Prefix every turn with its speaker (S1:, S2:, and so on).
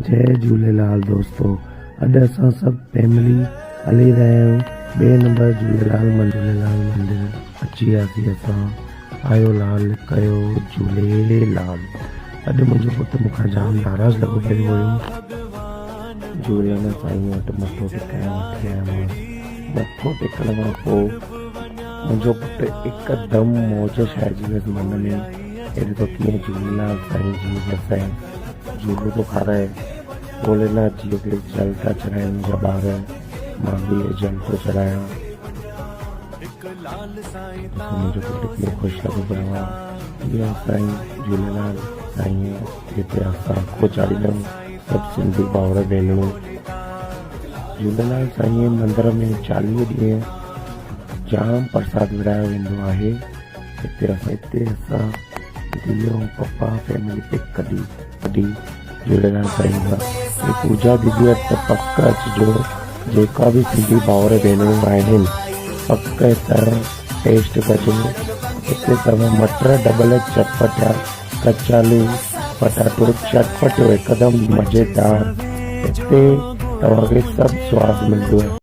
S1: जय झूलेलाल दोस्तों, अॼु असां सभु फैमिली हली रहिया आहियूं ॿिए नंबर झूलेलाल मंदिर अची वियासीं असां। आयो लाल कयो झूलेलाल। अॼु मुंहिंजो पुटु मूंखां जाम नाराज़ लॻो पियो हुयो। झूलेलाल साईं वटि मथो टेकाइण वठी आयोमांसि। मथो टेकण खां पोइ मुंहिंजो पुटु हिकदमि मौज छाइजी वियसि मन में। अहिड़े तो कीअं झूलेलाल साईं जी बसाए झूलो तो खाराए। भोलेनाथ जी खे जल था चढ़ाइनि मुंहिंजा ॿार, मां बि जल थो चढ़ायां। मुंहिंजो पुटु कीअं ख़ुशि लॻो पियो आहे। इहा साईं झूलेलाल साईं जिते असां अखो चाढ़ींदा आहियूं सभु सिंधी भाउर भेनरूं। झूलेलाल साईं मंदर में 40 ॾींहं जाम प्रसाद विरायो वेंदो आहे। हिते असां धीअ ऐं पप्पा फैमिली पिक कढी झूलेलाल साईं खां। ये पूजा दीदी त पक अचिजो। जेका बि सिंधी भाउर भेनरूं आहिनि पक तरह टेस्ट कजो। हिते तव्हां मटर डबल चटपटा, कचालू पटाटो चटपटो हिकदमि मज़ेदार। हिते तव्हांखे सभु स्वादु मिलंदो आहे।